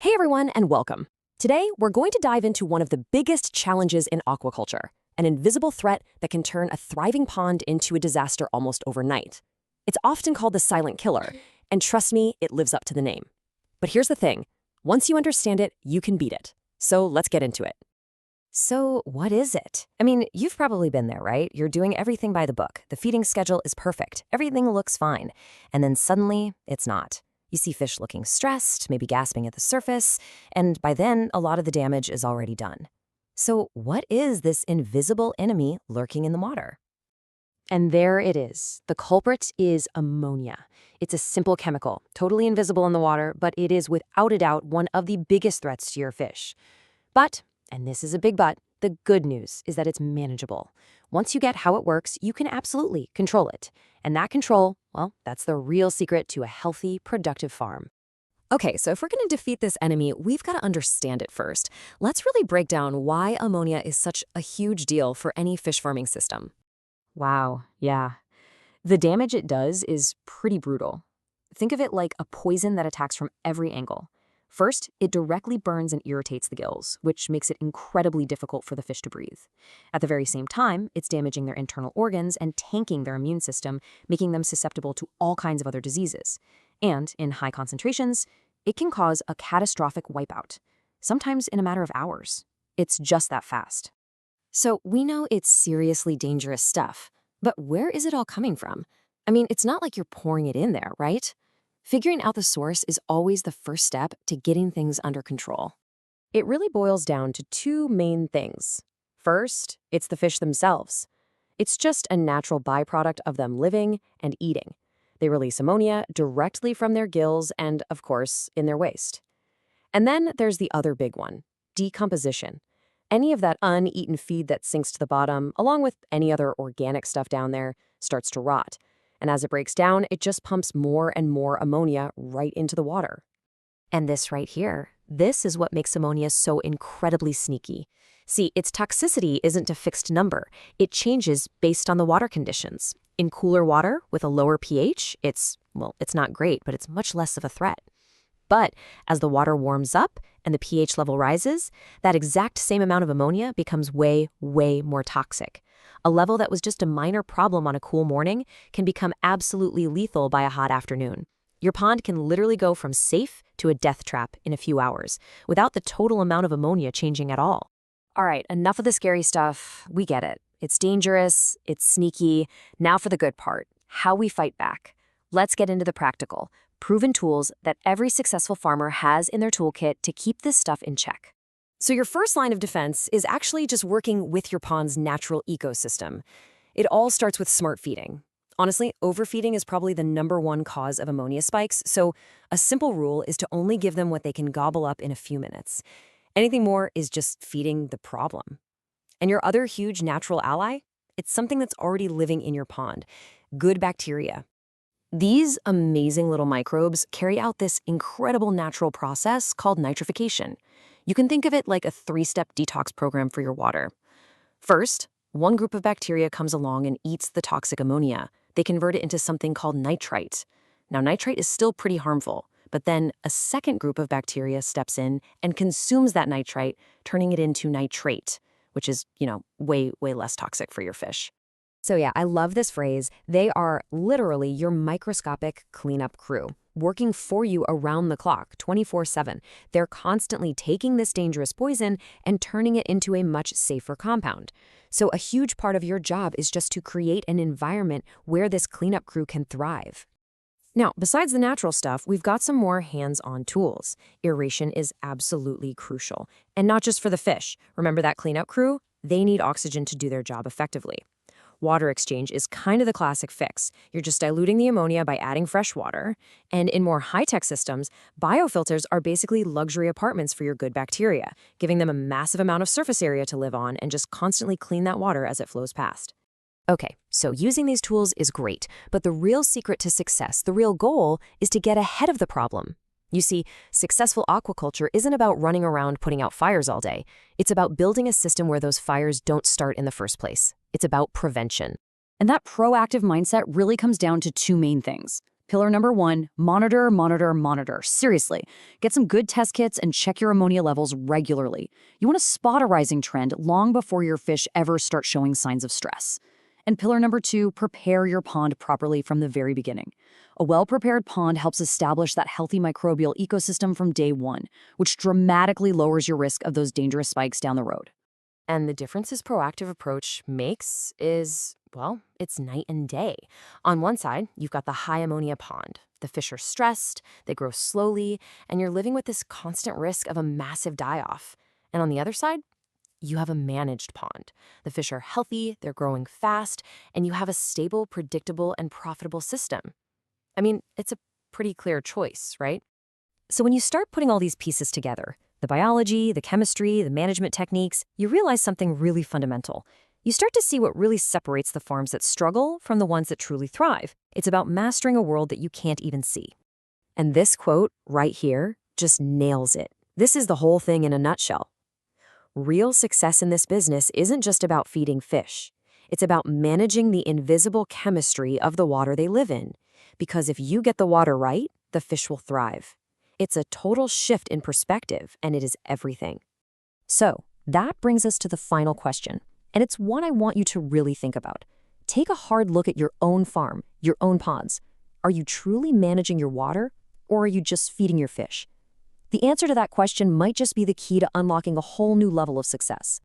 Hey everyone, and welcome. Today, we're going to dive into one of the biggest challenges in aquaculture, an invisible threat that can turn a thriving pond into a disaster almost overnight. It's often called the silent killer, and trust me, it lives up to the name. But here's the thing, once you understand it, you can beat it. So let's get into it. So what is it? I mean, you've probably been there, right? You're doing everything by the book. The feeding schedule is perfect. Everything looks fine. And then suddenly, it's not. You see fish looking stressed, maybe gasping at the surface, and by then, a lot of the damage is already done. So what is this invisible enemy lurking in the water? And there it is. The culprit is ammonia. It's a simple chemical, totally invisible in the water, but it is without a doubt one of the biggest threats to your fish. But, and this is a big but, the good news is that it's manageable. Once you get how it works, you can absolutely control it. And that control, well, that's the real secret to a healthy, productive farm. Okay, so if we're going to defeat this enemy, we've got to understand it first. Let's really break down why ammonia is such a huge deal for any fish farming system. Wow, yeah. The damage it does is pretty brutal. Think of it like a poison that attacks from every angle. First, it directly burns and irritates the gills, which makes it incredibly difficult for the fish to breathe. At the very same time, it's damaging their internal organs and tanking their immune system, making them susceptible to all kinds of other diseases. And, in high concentrations, it can cause a catastrophic wipeout, sometimes in a matter of hours. It's just that fast. So we know it's seriously dangerous stuff, but where is it all coming from? I mean, it's not like you're pouring it in there, right? Figuring out the source is always the first step to getting things under control. It really boils down to two main things. First, it's the fish themselves. It's just a natural byproduct of them living and eating. They release ammonia directly from their gills and, of course, in their waste. And then there's the other big one, decomposition. Any of that uneaten feed that sinks to the bottom, along with any other organic stuff down there, starts to rot. And as it breaks down, it just pumps more and more ammonia right into the water. And this right here, this is what makes ammonia so incredibly sneaky. See, its toxicity isn't a fixed number. It changes based on the water conditions. In cooler water with a lower pH, it's not great, but it's much less of a threat. But as the water warms up and the pH level rises, that exact same amount of ammonia becomes way, way more toxic. A level that was just a minor problem on a cool morning can become absolutely lethal by a hot afternoon. Your pond can literally go from safe to a death trap in a few hours, without the total amount of ammonia changing at all. All right, enough of the scary stuff. We get it. It's dangerous, it's sneaky. Now for the good part, how we fight back. Let's get into the practical, proven tools that every successful farmer has in their toolkit to keep this stuff in check. So your first line of defense is actually just working with your pond's natural ecosystem. It all starts with smart feeding. Honestly, overfeeding is probably the #1 cause of ammonia spikes, so a simple rule is to only give them what they can gobble up in a few minutes. Anything more is just feeding the problem. And your other huge natural ally? It's something that's already living in your pond, good bacteria. These amazing little microbes carry out this incredible natural process called nitrification. You can think of it like a 3-step detox program for your water. First, one group of bacteria comes along and eats the toxic ammonia. They convert it into something called nitrite. Now, nitrite is still pretty harmful, but then a second group of bacteria steps in and consumes that nitrite, turning it into nitrate, which is, way, way less toxic for your fish. So yeah, I love this phrase. They are literally your microscopic cleanup crew, working for you around the clock, 24/7. They're constantly taking this dangerous poison and turning it into a much safer compound. So a huge part of your job is just to create an environment where this cleanup crew can thrive. Now, besides the natural stuff, we've got some more hands-on tools. Aeration is absolutely crucial. And not just for the fish. Remember that cleanup crew? They need oxygen to do their job effectively. Water exchange is kind of the classic fix. You're just diluting the ammonia by adding fresh water. And in more high-tech systems, biofilters are basically luxury apartments for your good bacteria, giving them a massive amount of surface area to live on and just constantly clean that water as it flows past. Okay, so using these tools is great, but the real secret to success, the real goal, is to get ahead of the problem. You see, successful aquaculture isn't about running around putting out fires all day. It's about building a system where those fires don't start in the first place. It's about prevention. And that proactive mindset really comes down to two main things: Pillar number 1, monitor, monitor, monitor. Seriously, get some good test kits and check your ammonia levels regularly. You want to spot a rising trend long before your fish ever start showing signs of stress. And pillar number 2, prepare your pond properly from the very beginning. A well-prepared pond helps establish that healthy microbial ecosystem from day one, which dramatically lowers your risk of those dangerous spikes down the road. And the difference this proactive approach makes is, well, it's night and day. On one side, you've got the high ammonia pond. The fish are stressed, they grow slowly, and you're living with this constant risk of a massive die-off. And on the other side, you have a managed pond. The fish are healthy, they're growing fast, and you have a stable, predictable, and profitable system. I mean, it's a pretty clear choice, right? So when you start putting all these pieces together, the biology, the chemistry, the management techniques, you realize something really fundamental. You start to see what really separates the farms that struggle from the ones that truly thrive. It's about mastering a world that you can't even see. And this quote right here just nails it. This is the whole thing in a nutshell. Real success in this business isn't just about feeding fish. It's about managing the invisible chemistry of the water they live in. Because if you get the water right, the fish will thrive. It's a total shift in perspective, and it is everything. So, that brings us to the final question, and it's one I want you to really think about. Take a hard look at your own farm, your own ponds. Are you truly managing your water, or are you just feeding your fish? The answer to that question might just be the key to unlocking a whole new level of success.